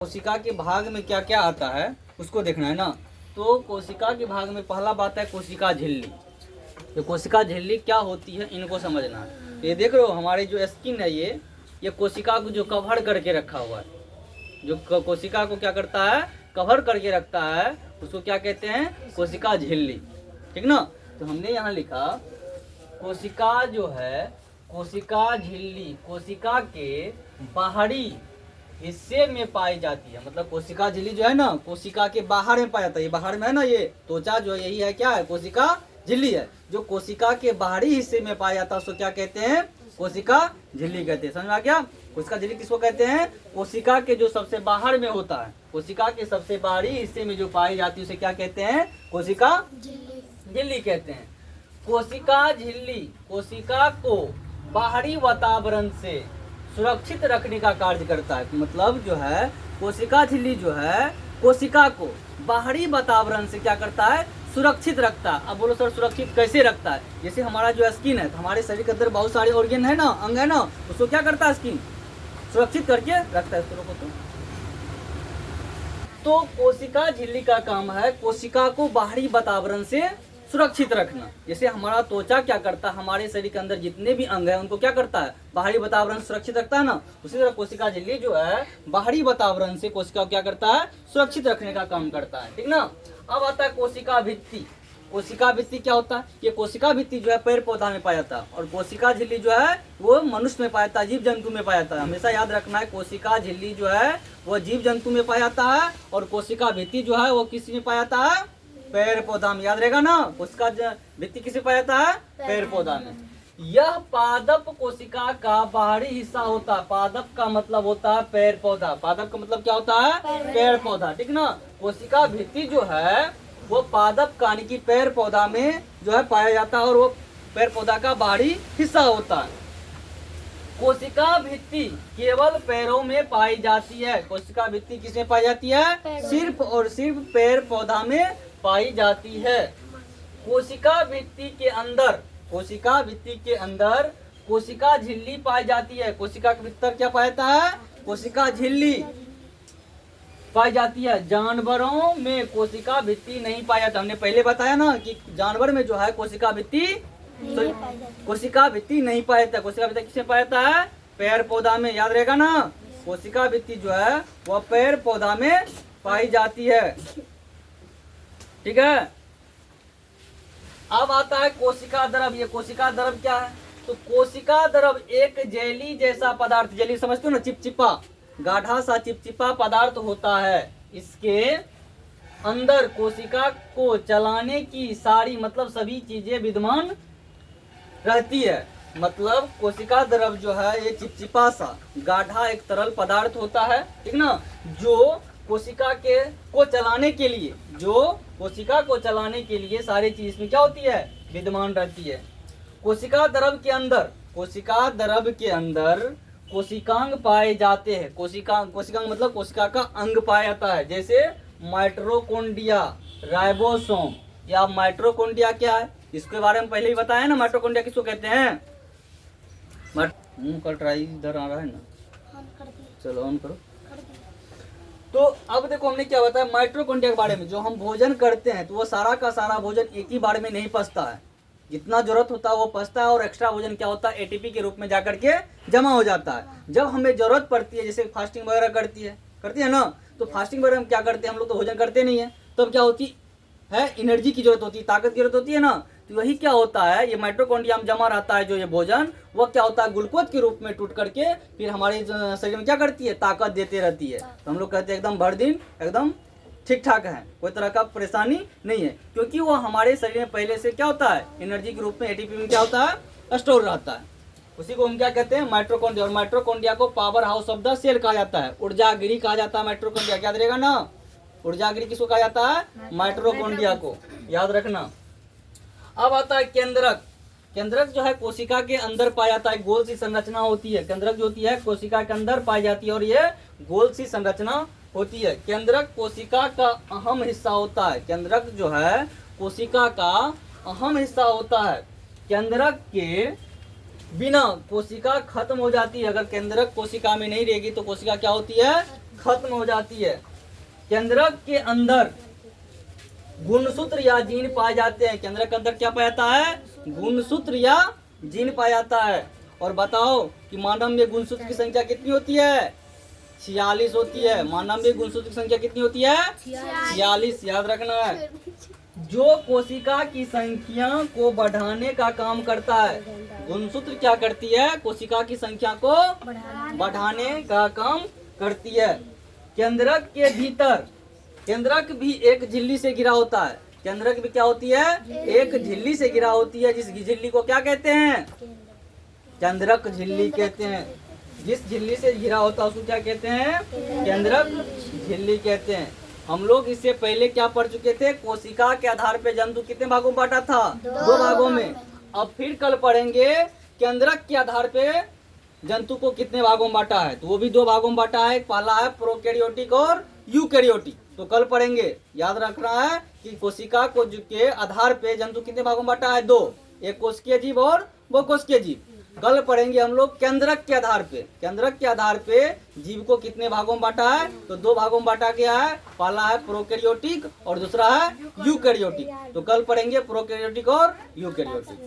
कोशिका के भाग में क्या क्या आता है उसको देखना है ना। तो कोशिका के भाग में पहला बात है कोशिका झिल्ली। तो कोशिका झिल्ली क्या होती है इनको समझना है। ये देख रहे हो हमारे जो स्किन है ये कोशिका को जो कवर करके रखा हुआ है, जो कोशिका को क्या करता है कवर करके रखता है, उसको क्या कहते हैं कोशिका झिल्ली। ठीक ना। तो हमने यहाँ लिखा कोशिका जो है कोशिका झिल्ली कोशिका के बाहरी हिस्से में पाई जाती है। मतलब कोशिका झिल्ली जो है ना कोशिका के बाहर में पाया जाता है। ये बाहर में है ना, ये त्वचा जो यही है क्या है कोशिका झिल्ली है। जो कोशिका के बाहरी हिस्से में पाया जाता है उसको क्या कहते हैं कोशिका झिल्ली कहते हैं। समझ में आ गया। कोशिका झिल्ली किसको कहते हैं कोशिका के जो सबसे बाहर में होता है, कोशिका के सबसे बाहरी हिस्से में जो पाई जाती है उसे क्या कहते हैं कोशिका झिल्ली कहते हैं। कोशिका झिल्ली कोशिका को बाहरी वातावरण से सुरक्षित रखने का कार्य करता है। मतलब जो है कोशिका झिल्ली जो है कोशिका को बाहरी वातावरण से क्या करता है सुरक्षित रखता है। अब बोलो सर सुरक्षित कैसे रखता है। जैसे हमारा जो स्किन है तो हमारे शरीर के अंदर बहुत सारे ऑर्गन है ना, अंग है ना, उसको क्या करता है स्किन सुरक्षित करके रखता है इसको को। तो कोशिका झिल्ली का काम है कोशिका को बाहरी वातावरण से सुरक्षित रखना। जैसे हमारा त्वचा क्या करता है हमारे शरीर के अंदर जितने भी अंग है उनको क्या करता है बाहरी वातावरण सुरक्षित रखता है ना, उसी तरह कोशिका झिल्ली जो है बाहरी वातावरण से कोशिका को क्या करता है सुरक्षित रखने का काम करता है। ठीक ना। अब आता है कोशिका भित्ति। कोशिका भित्ति क्या होता है, ये कोशिका भित्ति जो है पेड़ पौधा में पाया जाता है और कोशिका झिल्ली जो है वो मनुष्य में पाया जाता है, जीव जंतु में पाया जाता है। हमेशा याद रखना है कोशिका झिल्ली जो है वो जीव जंतु में पाया जाता है और कोशिका भित्ति जो है वो किस में पाया जाता है पेड़ पौधा में। याद रहेगा ना कोशिका भित्ति किसे पाया जाता है पेड़ पौधा में। यह पादप कोशिका का बाहरी हिस्सा होता है। पादप का मतलब होता है पेड़ पौधा। पादप का मतलब क्या होता है पेड़ पौधा। ठीक ना। कोशिका भित्ति जो है वो पादप यानी कि पेड़ पौधा में जो है पाया जाता है और वो पेड़ पौधा का बाहरी हिस्सा होता है। कोशिका भित्ति केवल पैरों में पाई जाती है। कोशिका भित्ति किसमें पाई जाती है सिर्फ और सिर्फ पेड़ पौधा में पाई जाती है। कोशिका भित्ति के अंदर कोशिका झिल्ली पाई जाती है। कोशिका के भीतर क्या पाया जाता है कोशिका झिल्ली पाई जाती है। जानवरों में कोशिका भित्ति नहीं पाया जाता। हमने पहले बताया ना कि जानवर में जो है कोशिका भित्ति नहीं पाया जाता। कोशिका भित्ति किसमें पाया जाता है पेड़ पौधा में। याद रहेगा ना कोशिका भित्ति जो है वह पेड़ पौधा में पाई जाती है। ठीक है। अब आता है कोशिका द्रव। ये कोशिका द्रव क्या है तो कोशिका द्रव एक जेली जैसा पदार्थ, जेली समझते हो ना चिपचिपा गाढ़ा सा चिपचिपा पदार्थ होता है। इसके अंदर कोशिका को चलाने की सारी मतलब सभी चीजें विद्यमान रहती है। मतलब कोशिका द्रव जो है ये चिपचिपा सा गाढ़ा एक तरल पदार्थ होता है। ठीक ना। जो कोशिका को चलाने के लिए सारी चीज इसमें क्या होती है विद्यमान रहती है। कोशिका द्रव के अंदर कोशिकांग पाए जाते हैं। कोशिकांग मतलब कोशिका का अंग पाया जाता है। जैसे माइटोकॉन्ड्रिया, राइबोसोम या माइटोकॉन्ड्रिया क्या है इसके बारे में पहले ही बताया ना। माइटोकॉन्ड्रिया किसको कहते हैं मुंह का ट्राई इधर आ रहा है ना, चलो ऑन करो। तो अब देखो हमने क्या बताया माइटोकॉन्ड्रिया के बारे में। जो हम भोजन करते हैं तो वो सारा का सारा भोजन एक ही बार में नहीं पचता है, जितना जरूरत होता है वो पचता है और एक्स्ट्रा भोजन क्या होता है एटीपी के रूप में जाकर के जमा हो जाता है। जब हमें जरूरत पड़ती है जैसे फास्टिंग वगैरह करती है ना, तो फास्टिंग वगैरह हम क्या करते हैं हम लोग तो भोजन करते नहीं है, तब क्या होती है एनर्जी की जरूरत होती है, ताकत की जरूरत होती है ना। तो वही क्या होता है ये माइटोकॉन्ड्रिया में जमा रहता है जो ये भोजन वो क्या होता है ग्लूकोज के रूप में टूट करके फिर हमारे शरीर में क्या करती है ताकत देते रहती है। तो हम लोग कहते हैं एकदम भर दिन एकदम ठीक ठाक है, कोई तरह का परेशानी नहीं है, क्योंकि वो हमारे शरीर में पहले से क्या होता है एनर्जी के रूप में एटीपी में क्या होता है स्टोर रहता है। उसी को हम क्या कहते हैं माइटोकॉन्ड्रिया। और माइटोकॉन्ड्रिया को powerhouse of the cell कहा जाता है, ऊर्जागिरी कहा जाता है माइटोकॉन्ड्रिया। याद रहेगा ना ऊर्जागिरी किसको कहा जाता है माइटोकॉन्ड्रिया को, याद रखना। अब आता है केंद्रक। केंद्रक जो है कोशिका के अंदर पाया जाता है, गोल सी संरचना होती है। केंद्रक जो होती है कोशिका के अंदर पाई जाती है और ये गोल सी संरचना होती है। केंद्रक कोशिका का अहम हिस्सा होता है। केंद्रक जो है कोशिका का अहम हिस्सा होता है। केंद्रक के बिना कोशिका खत्म हो जाती है। अगर केंद्रक कोशिका में नहीं रहेगी तो कोशिका क्या होती है खत्म हो जाती है। केंद्रक के अंदर गुणसूत्र या जीन पाए जाते हैं। केंद्रक के अंदर क्या पाया जाता है? गुणसूत्र या जीन पाया जाता है। और बताओ कि मानव में गुणसूत्र की संख्या कितनी होती है? 46 होती है। मानव में गुणसूत्र की संख्या कितनी होती है? 46। याद रखना है। जो कोशिका की संख्या को बढ़ाने का काम करता है, गुणसूत्र क्या करती है? कोशिका की संख्या को बढ़ाने का काम करती है। केंद्रक के भीतर, केंद्रक भी एक झिल्ली से घिरा होता है। केंद्रक भी क्या होती है? एक झिल्ली से घिरा होती है। जिस झिल्ली को क्या कहते हैं? केंद्रक झिल्ली कहते हैं। जिस झिल्ली से घिरा होता है उसको क्या कहते हैं? केंद्रक झिल्ली कहते हैं। हम लोग इससे पहले क्या पढ़ चुके थे? कोशिका के आधार पे जंतु कितने भागों में बांटा था? 2 भागों में। अब फिर कल पढ़ेंगे केंद्रक के आधार पे जंतु को कितने भागों में बांटा है। तो वो भी 2 भागों में बांटा है। पहला है प्रोकैरियोटिक और यूकैरियोटिक। तो कल पढ़ेंगे। याद रखना है कि कोशिका को के आधार पे जंतु कितने भागों में बांटा है? 2। एक कोशिकीय जीव और बहुकोशिकीय जीव। कल पढ़ेंगे हम लोग केंद्रक के आधार पे। केंद्रक के आधार पे जीव को कितने भागों में बांटा है? तो 2 भागों में बांटा गया है। पहला है प्रोकैरियोटिक और दूसरा है यूकैरियोटिक। तो कल पढ़ेंगे प्रोकैरियोटिक और यूकैरियोटिक।